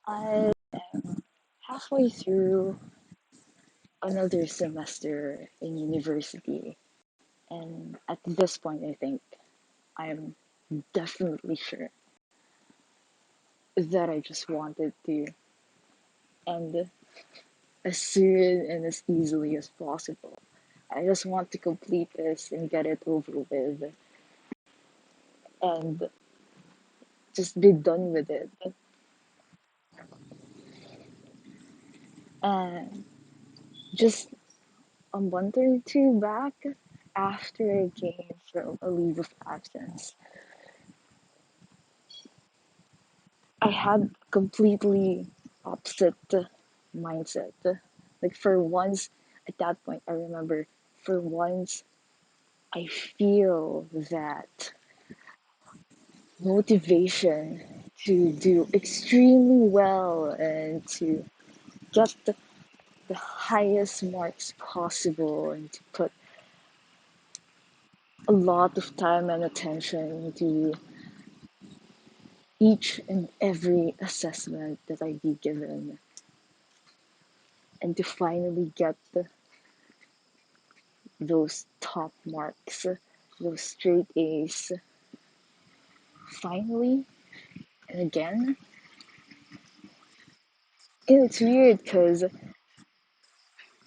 I am halfway through another semester in university, and at this point, I think I'm definitely sure that I just wanted to end as soon and as easily as possible. I just want to complete this and get it over with and just be done with it. And just a month or two back, after I came from a leave of absence, I had completely opposite mindset. Like for once, at that point, I remember for once I feel that motivation to do extremely well and to get the highest marks possible and to put a lot of time and attention into each and every assessment that I be given and to finally get those top marks, those straight A's, finally and again. And it's weird because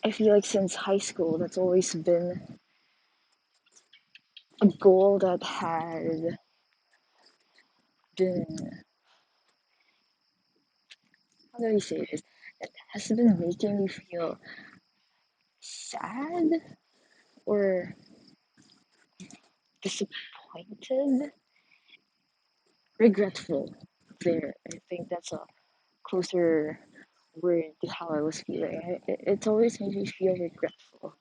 I feel like since high school, that's always been a goal that had been, how do I say this? It has been making me feel sad or disappointed, regretful. There, I think that's a closer word to how I was feeling. It's always made me feel regretful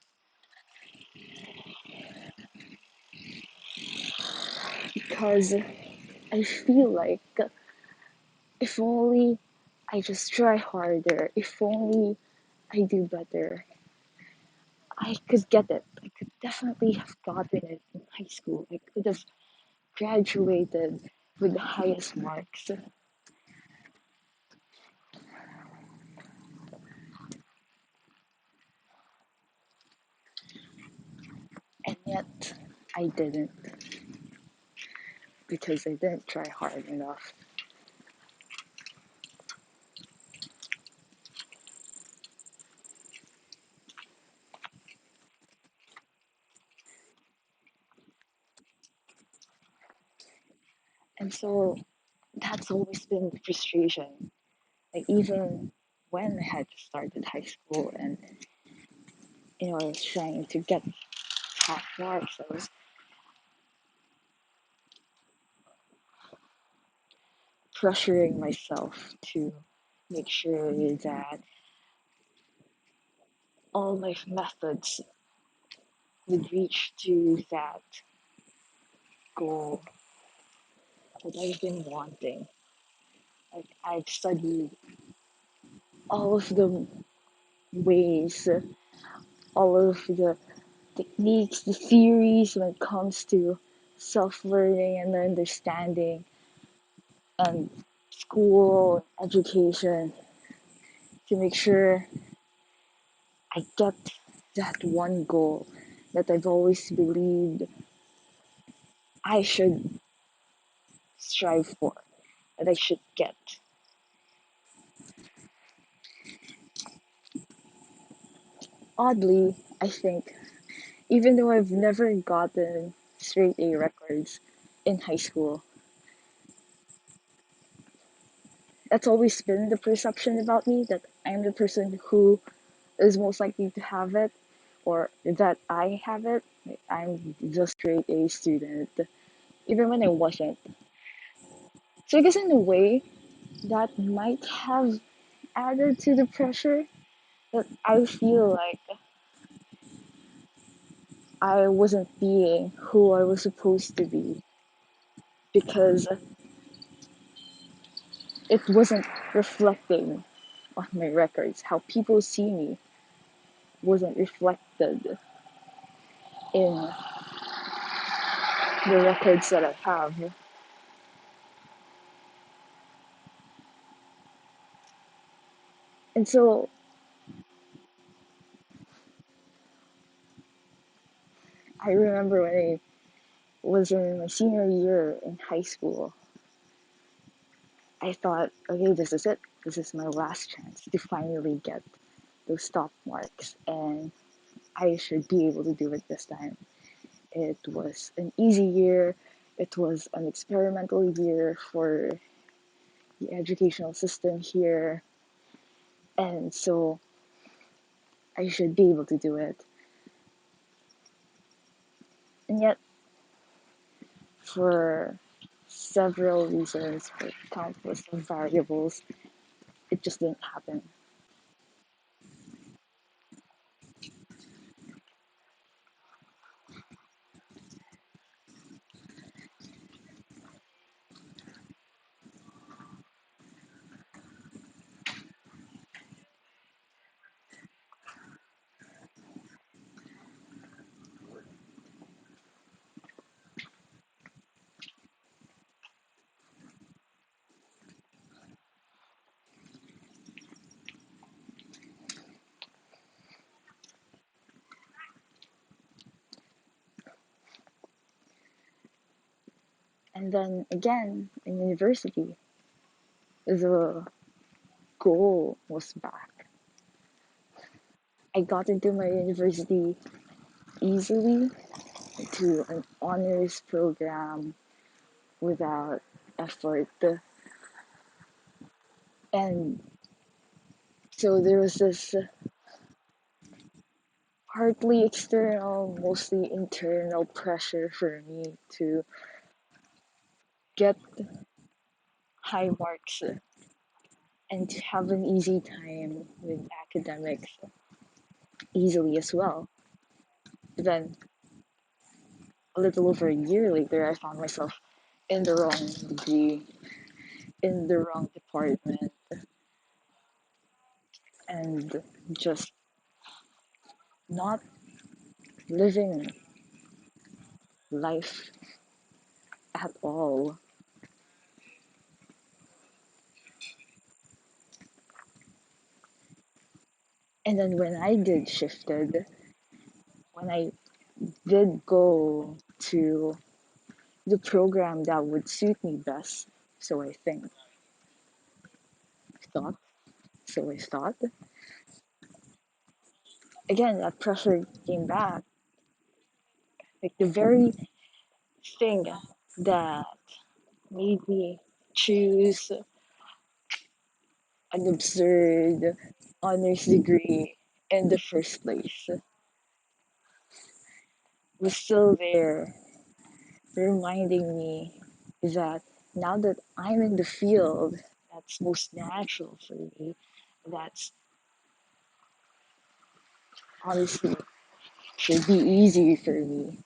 because I feel like if only I just try harder, if only I do better, I could get it. I could definitely have gotten it in high school. I could have graduated with the highest marks. And yet, I didn't because I didn't try hard enough. And so that's always been the frustration. Like even when I had just started high school and I was trying to get top marks, I was pressuring myself to make sure that all my methods would reach to that goal that I've been wanting. Like I've studied all of the ways, all of the techniques, the theories when it comes to self-learning and understanding and school education to make sure I get that one goal that I've always believed I should strive for, that I should get. Oddly, I think, even though I've never gotten straight A records in high school, that's always been the perception about me that I'm the person who is most likely to have it or that I have it. Like, I'm the straight A student, even when I wasn't. So I guess in a way, that might have added to the pressure that I feel like I wasn't being who I was supposed to be because it wasn't reflecting on my records. How people see me wasn't reflected in the records that I have. And so I remember when I was in my senior year in high school, I thought, okay, this is it. This is my last chance to finally get those top marks, and I should be able to do it this time. It was an easy year. It was an experimental year for the educational system here, and so I should be able to do it. And yet, for several reasons, for countless of variables, it just didn't happen. And then again, in university, the goal was back. I got into my university easily to an honors program without effort. And so there was this partly external, mostly internal pressure for me to get high marks and to have an easy time with academics easily as well. But then a little over a year later, I found myself in the wrong degree, in the wrong department, and just not living life at all. And then when I did shifted, when I did go to the program that would suit me best, so I think, thought, so I thought, again, that pressure came back. Like the very thing that made me choose an absurd honors degree in the first place was still there, reminding me that now that I'm in the field that's most natural for me, that's honestly should be easy for me,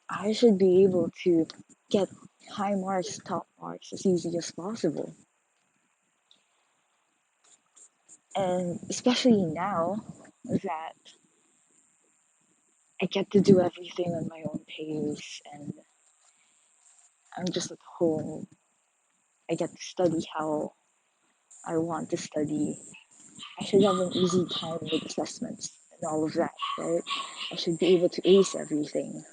I should be able to get high marks, top marks as easy as possible. And especially now that I get to do everything on my own pace and I'm just at home, I get to study how I want to study. I should have an easy time with assessments and all of that, right? I should be able to ace everything.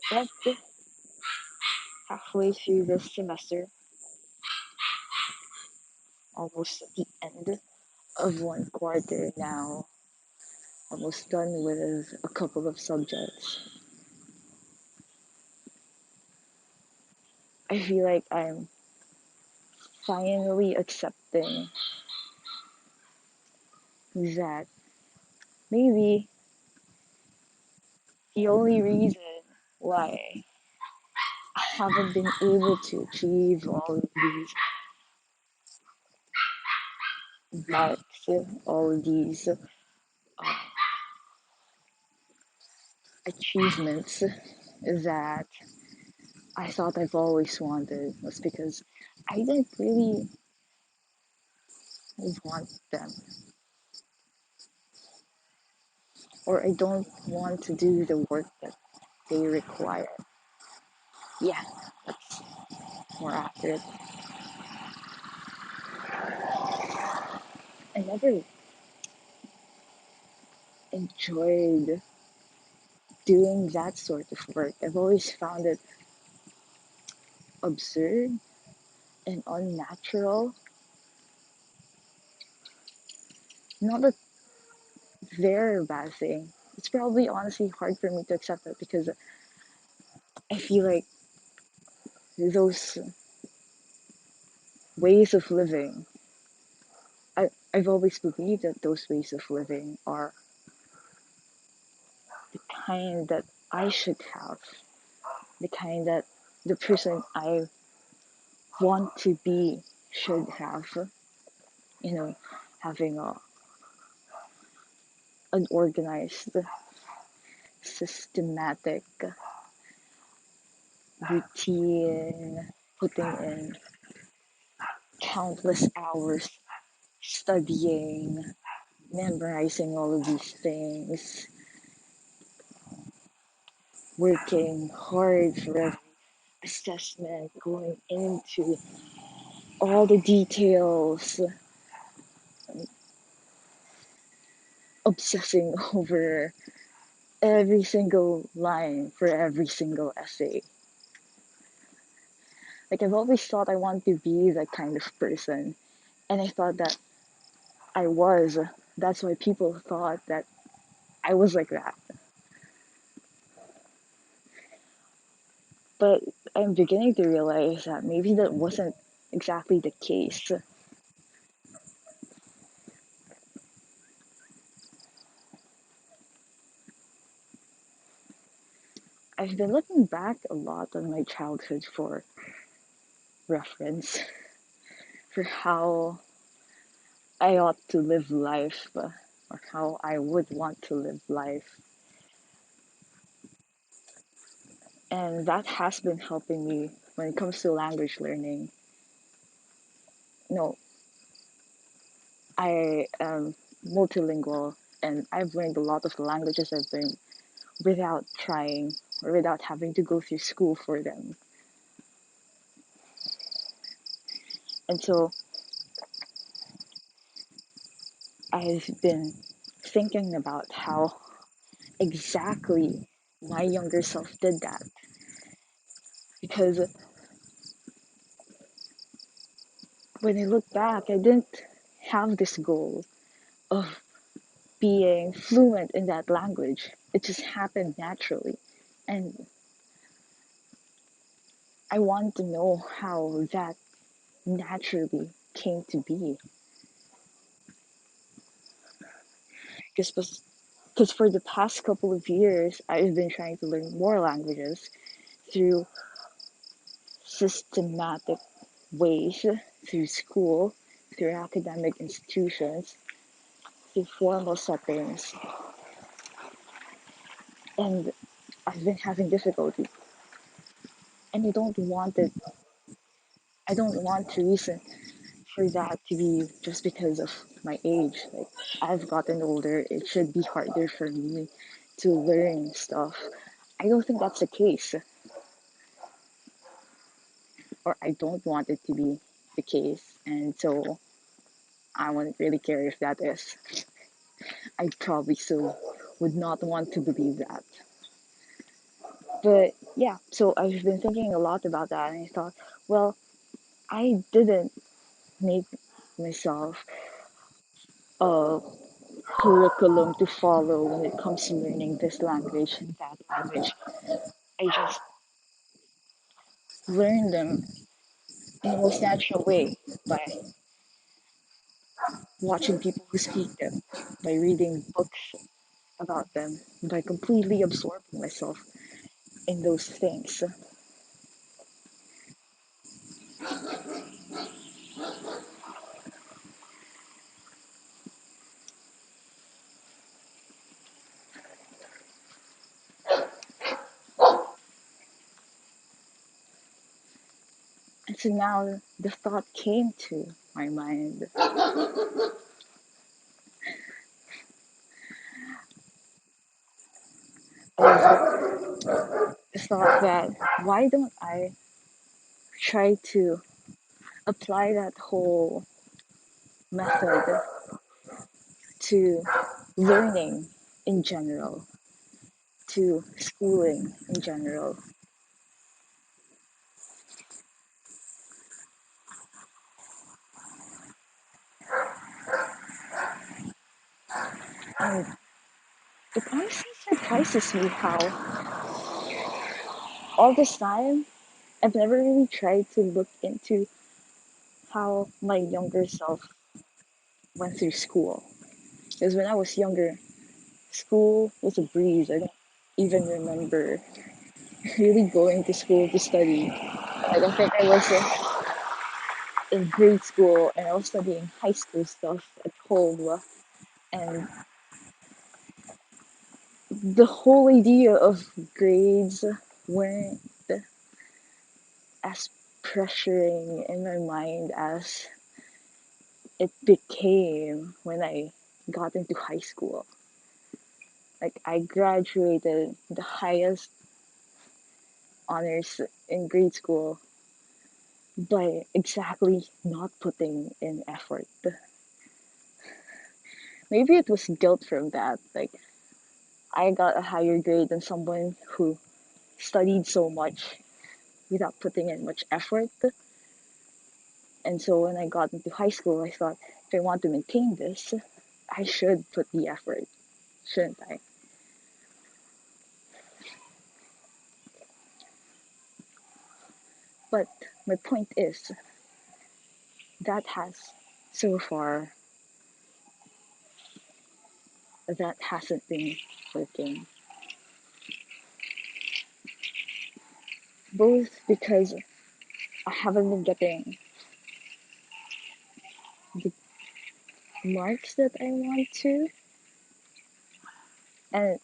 But halfway through this semester, almost at the end of one quarter now, almost done with a couple of subjects, I feel like I'm finally accepting that maybe the only reason why I haven't been able to achieve all of these marks, all of these achievements that I thought I've always wanted was because I didn't really want them, or I don't want to do the work that they require. Yeah, that's more accurate. I never enjoyed doing that sort of work. I've always found it absurd and unnatural. Not a very bad thing. It's probably honestly hard for me to accept that because I feel like those ways of living, I've always believed that those ways of living are the kind that I should have, the kind that the person I want to be should have. You know, having an organized, systematic routine, putting in countless hours studying, memorizing all of these things, working hard for every assessment, going into all the details, obsessing over every single line for every single essay. Like, I've always thought I want to be that kind of person, and I thought that I was. That's why people thought that I was like that. But I'm beginning to realize that maybe that wasn't exactly the case. I've been looking back a lot on my childhood for reference for how I ought to live life, or how I would want to live life. And that has been helping me when it comes to language learning. No, I am multilingual and I've learned a lot of the languages I've learned without trying or without having to go through school for them. And so I've been thinking about how exactly my younger self did that. Because when I look back, I didn't have this goal of being fluent in that language. It just happened naturally. And I want to know how that naturally came to be. Because for the past couple of years, I've been trying to learn more languages through systematic ways, through school, through academic institutions, through formal settings. And I've been having difficulty. And I don't want to reason for that to be just because of my age. Like, I've gotten older, it should be harder for me to learn stuff. I don't think that's the case, or I don't want it to be the case, and so I wouldn't really care if that is. I probably still would not want to believe that. But yeah, so I've been thinking a lot about that, and I thought, well, I didn't make myself a curriculum to follow when it comes to learning this language and that language. I just learned them in the most natural way by watching people who speak them, by reading books about them, by completely absorbing myself in those things. And so now the thought came to my mind. thought that why don't I try to apply that whole method to learning in general, to schooling in general. And it honestly surprises me how all this time I've never really tried to look into how my younger self went through school. Because when I was younger, school was a breeze. I don't even remember really going to school to study. Like I think I was in grade school and I was studying high school stuff at home. And the whole idea of grades weren't as pressuring in my mind as it became when I got into high school. Like I graduated the highest honors in grade school by exactly not putting in effort. Maybe it was guilt from that. Like I got a higher grade than someone who studied so much without putting in much effort. And so when I got into high school, I thought if I want to maintain this, I should put the effort, shouldn't I? But my point is that has so far that hasn't been working. Both because I haven't been getting the marks that I want to, and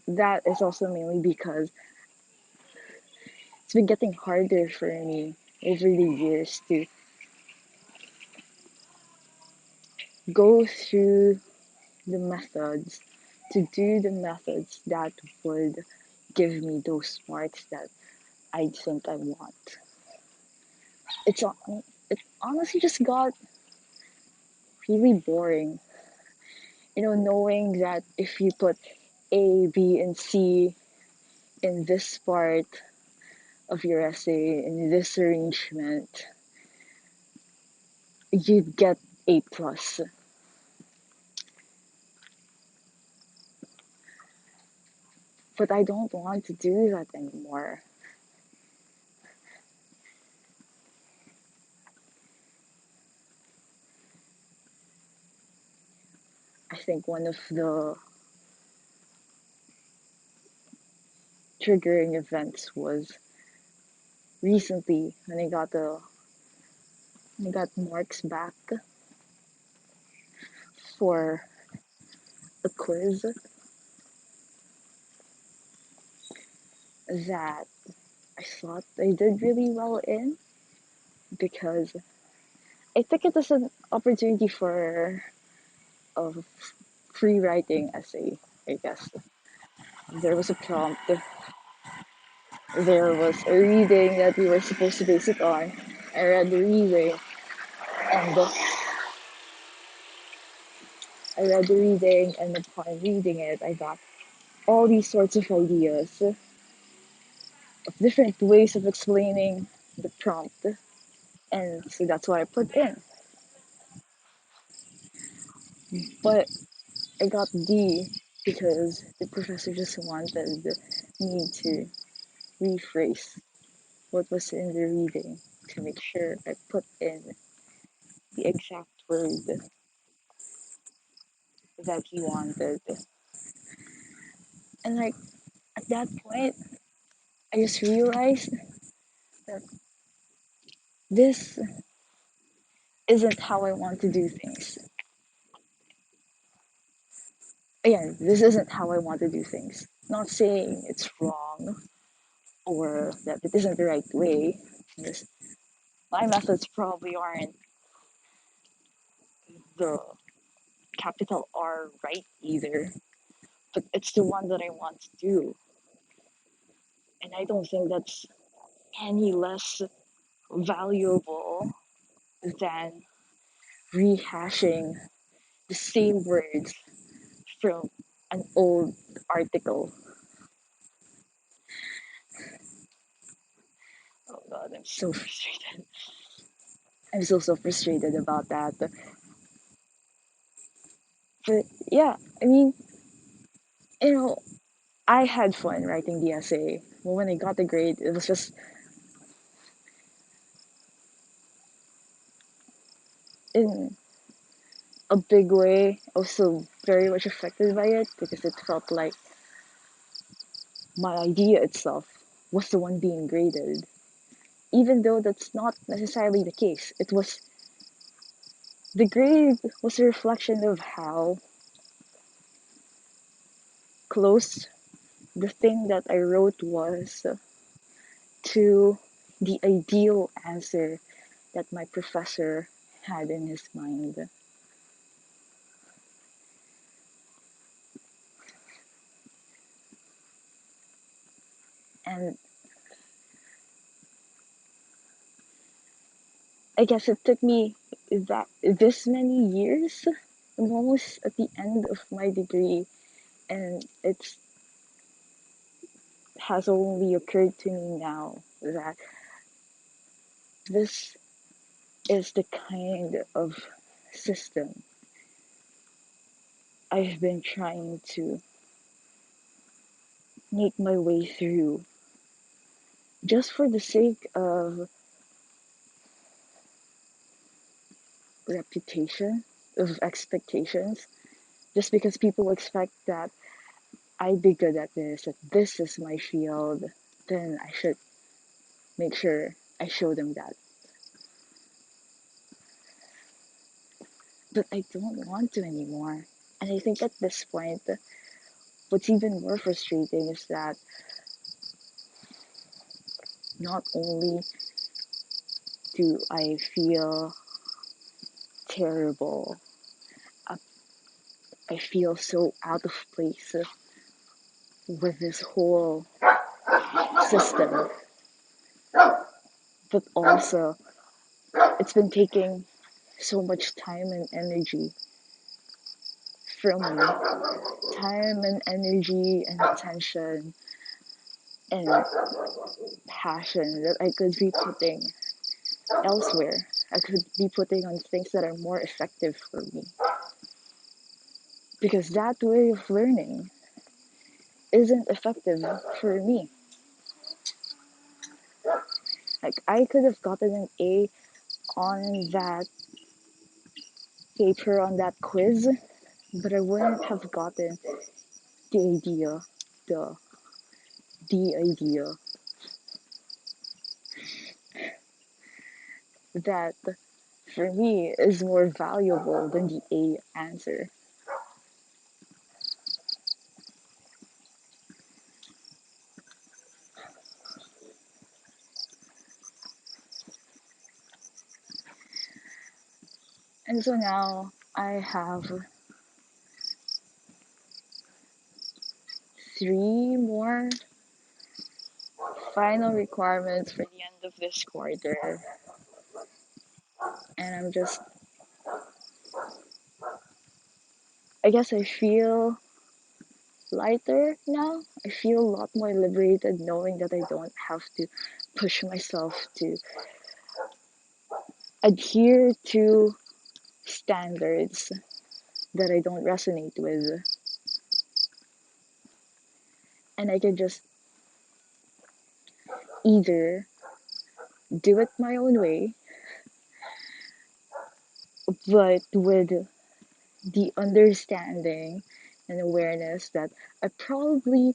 that is also mainly because it's been getting harder for me over the years to go through the methods, to do the methods that would give me those marks that I think I want. It's it honestly just got really boring. Knowing that if you put A, B, and C in this part of your essay, in this arrangement, you'd get A plus. But I don't want to do that anymore. I think one of the triggering events was recently when I got marks back for a quiz that I thought I did really well in because I think it was an opportunity for a free writing essay, I guess. There was a prompt, there was a reading that we were supposed to base it on. I read the reading, and and upon reading it, I got all these sorts of ideas of different ways of explaining the prompt, and so that's what I put in. But I got D because the professor just wanted me to rephrase what was in the reading to make sure I put in the exact word that he wanted. And like at that point, I just realized that this isn't how I want to do things. Again, this isn't how I want to do things. Not saying it's wrong or that it isn't the right way. Because my methods probably aren't the capital R right either, but it's the one that I want to do. And I don't think that's any less valuable than rehashing the same words from an old article. Oh god, I'm so frustrated. I'm so frustrated about that. But yeah, I mean, you know, I had fun writing the essay. But when I got the grade, it was just in a big way. I was still very much affected by it because it felt like my idea itself was the one being graded. Even though that's not necessarily the case. It was the grade was a reflection of how close the thing that I wrote was to the ideal answer that my professor had in his mind. And I guess it took me that this many years. I'm almost at the end of my degree, and it has only occurred to me now that this is the kind of system I've been trying to make my way through just for the sake of reputation, of expectations, just because people expect that I'd be good at this, that this is my field, then I should make sure I show them that. But I don't want to anymore. And I think at this point, what's even more frustrating is that not only do I feel terrible, uh, I feel so out of place with this whole system, but also it's been taking so much time and energy from me. Time and energy and attention and passion that I could be putting elsewhere. I could be putting on things that are more effective for me. Because that way of learning isn't effective for me. Like, I could have gotten an A on that paper, on that quiz, but I wouldn't have gotten the idea, the, the idea that for me is more valuable than the A answer. And so now I have three more final requirements for the end of this quarter. And I guess I feel lighter now. I feel a lot more liberated knowing that I don't have to push myself to adhere to standards that I don't resonate with. And I can just either do it my own way, but with the understanding and awareness that I probably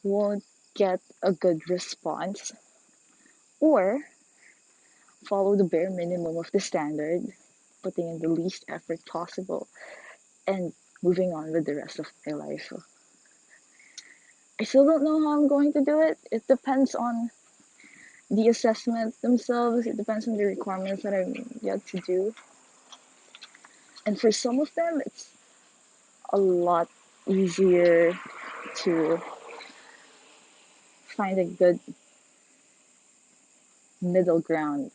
won't get a good response, or follow the bare minimum of the standard, putting in the least effort possible, and moving on with the rest of my life. I still don't know how I'm going to do it. It depends on the assessment themselves, it depends on the requirements that I'm yet to do. And for some of them, it's a lot easier to find a good middle ground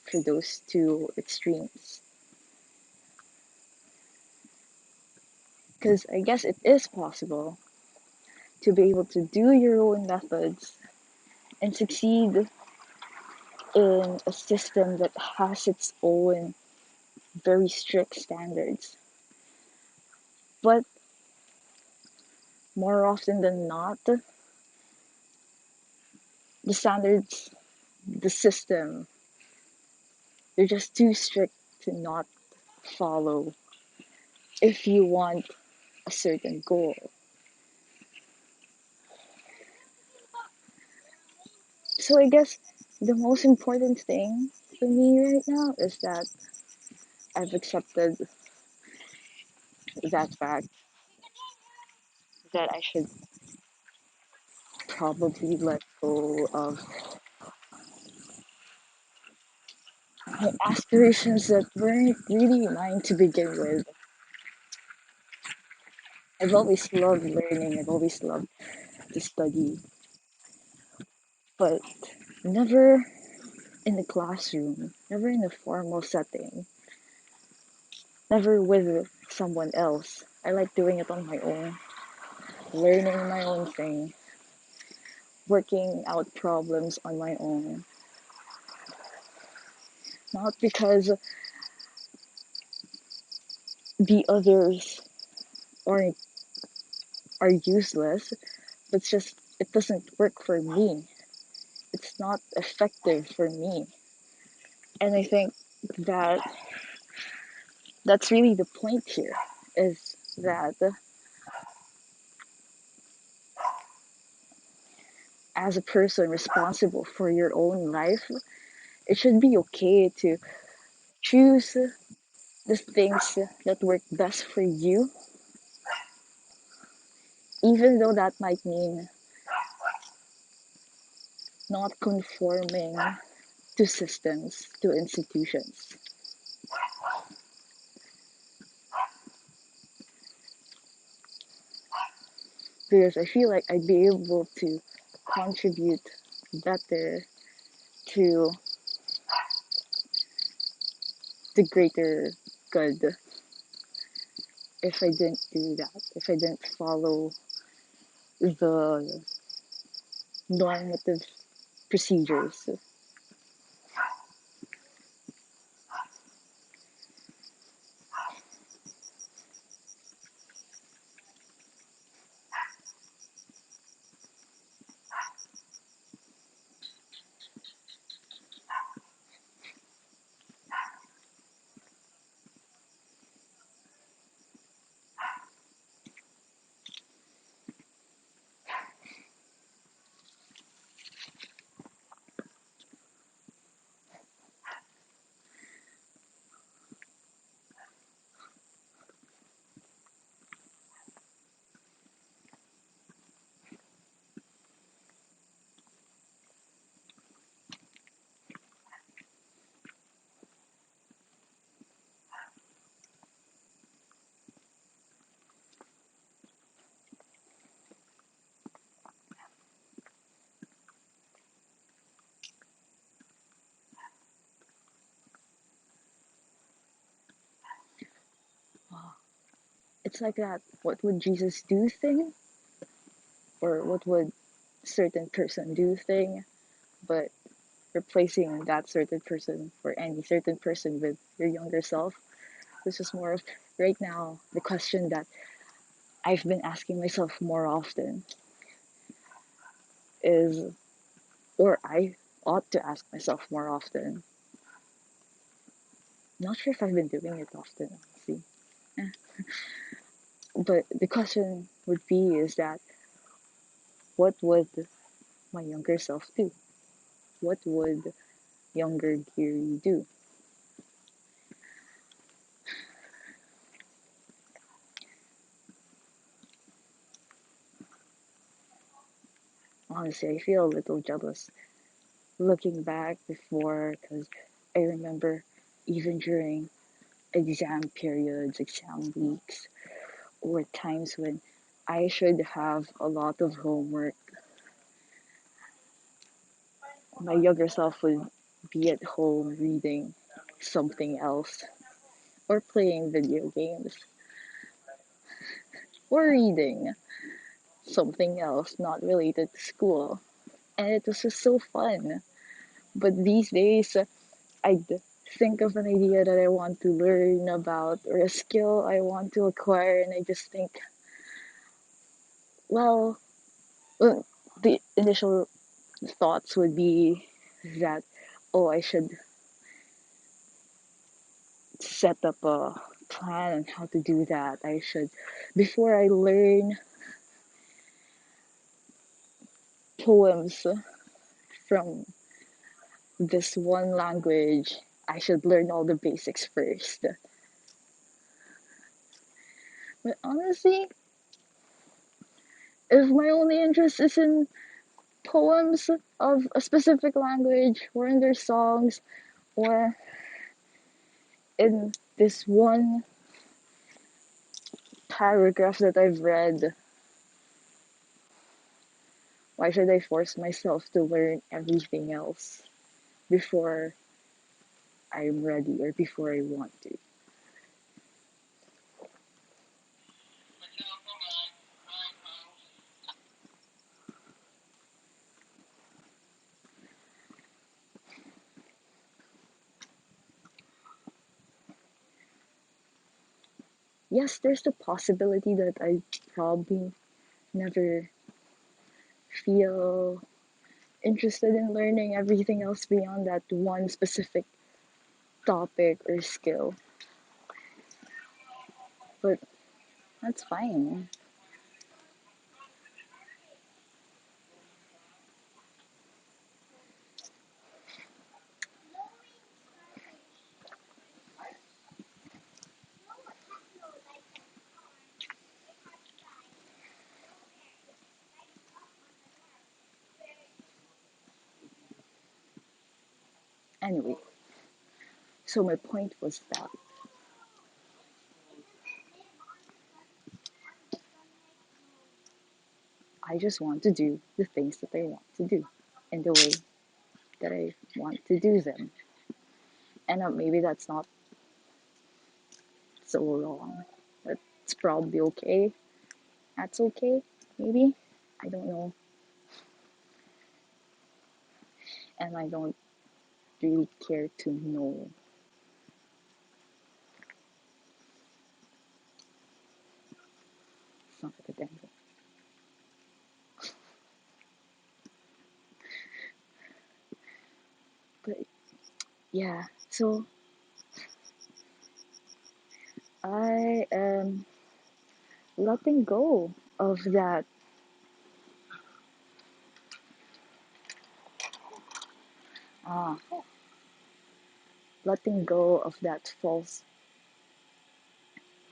for those two extremes. Because I guess it is possible to be able to do your own methods and succeed in a system that has its own very strict standards. But more often than not, the standards, the system, they're just too strict to not follow if you want a certain goal. So I guess the most important thing for me right now is that I've accepted that fact that I should probably let go of my aspirations that weren't really mine to begin with. I've always loved learning, I've always loved to study, but never in the classroom, never in a formal setting, never with someone else. I like doing it on my own, learning my own thing, working out problems on my own. Not because the others are are useless, but it's just it doesn't work for me. It's not effective for me. And I think that that's really the point here is that as a person responsible for your own life, it should be okay to choose the things that work best for you, even though that might mean not conforming to systems, to institutions. Because I feel like I'd be able to contribute better to the greater good if I didn't do that, if I didn't follow the normative procedures. It's like that what would Jesus do thing, or what would certain person do thing, but replacing that certain person for any certain person with your younger self. This is more of right now the question that I've been asking myself more often is, or I ought to ask myself more often. Not sure if I've been doing it often, honestly. Eh. But the question would be is that what would my younger self do? What would younger Gary do? Honestly, I feel a little jealous looking back before because I remember even during exam periods, exam weeks, or times when I should have a lot of homework, my younger self would be at home reading something else or playing video games or reading something else not related to school. And it was just so fun. But these days, I'd think of an idea that I want to learn about or a skill I want to acquire, and I just think, well, well the initial thoughts would be that, oh, I should set up a plan on how to do that. I should, before I learn poems from this one language, I should learn all the basics first. But honestly, if my only interest is in poems of a specific language or in their songs or in this one paragraph that I've read, why should I force myself to learn everything else before I'm ready or before I want to? Yes, there's the possibility that I probably never feel interested in learning everything else beyond that one specific topic or skill. But that's fine. Anyway, so my point was that I just want to do the things that I want to do in the way that I want to do them. And maybe that's not so wrong. That's probably okay. That's okay, maybe. I don't know. And I don't really care to know. It's not a good thing. But yeah, so I am letting go of that ah letting go of that false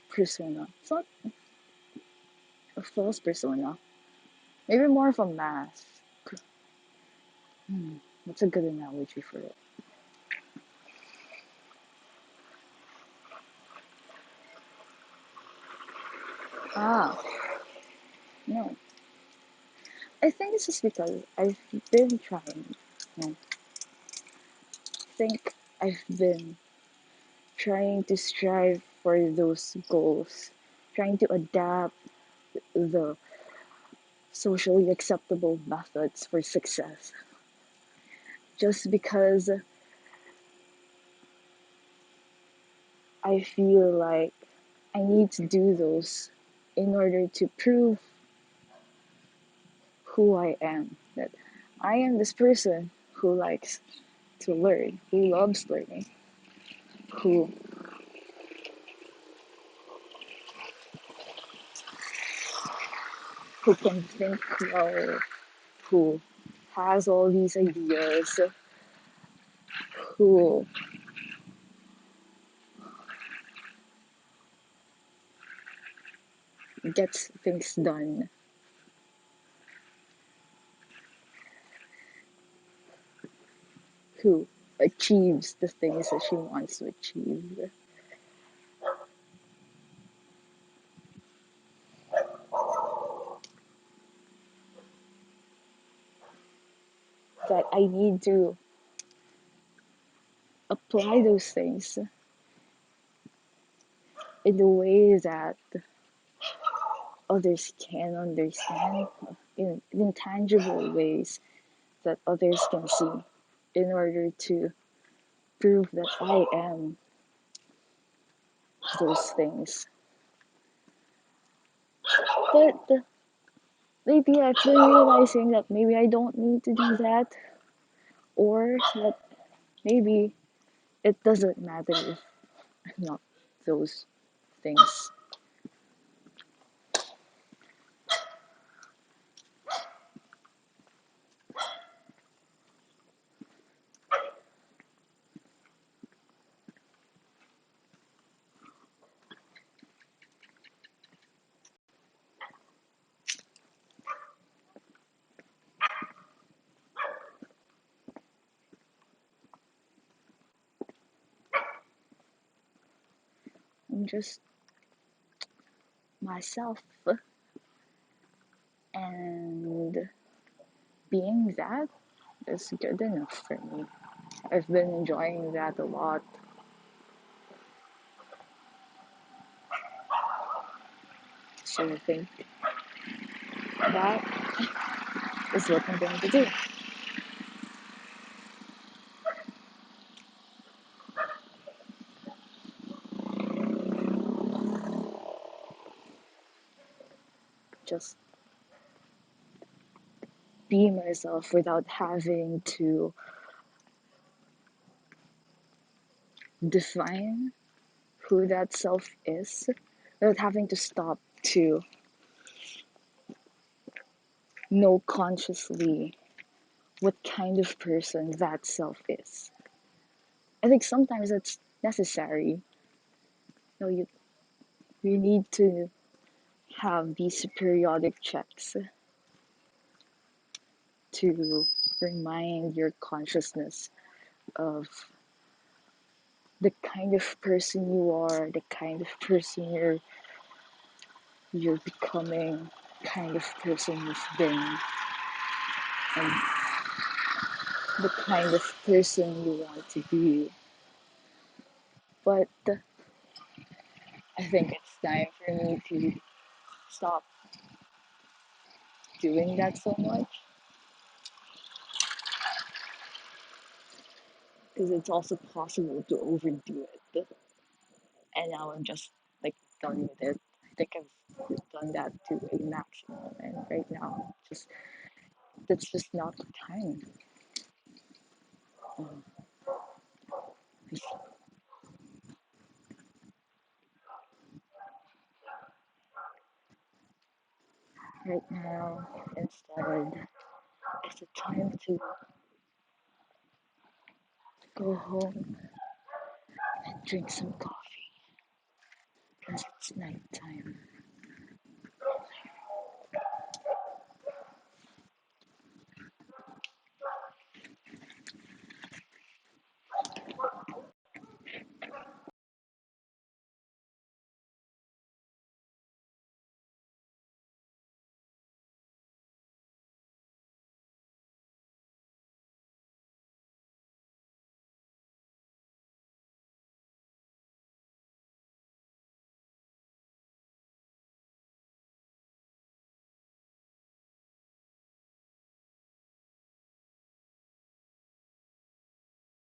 persona. It's not a false persona. Maybe more of a mask. Hmm, what's a good analogy for it? Ah, no. I think it's just because I've been trying. No, I think I've been trying to strive for those goals, trying to adapt the socially acceptable methods for success. Just because I feel like I need to do those in order to prove who I am. That I am this person who likes to learn, who loves learning, who can think well, who has all these ideas, who gets things done, who achieves the things that she wants to achieve. that I need to apply those things in the way that others can understand, in tangible ways that others can see, in order to prove that I am those things. But lately I've been realizing that maybe I don't need to do that, or that maybe it doesn't matter if I'm not those things. I'm just myself, and being that is good enough for me. I've been enjoying that a lot. So I think that is what I'm going to do. Just be myself without having to define who that self is, without having to stop to know consciously what kind of person that self is. I think sometimes it's necessary. You need to have these periodic checks to remind your consciousness of the kind of person you are, the kind of person you're becoming, kind of person you've been, and the kind of person you want to be. But I think it's time for me to stop doing that so much, because it's also possible to overdo it. And now I'm just like done with it. I think I've done that to a maximum, and right now, just that's just not the time. Um, right now, instead, it's the time to go home and drink some coffee because it's nighttime.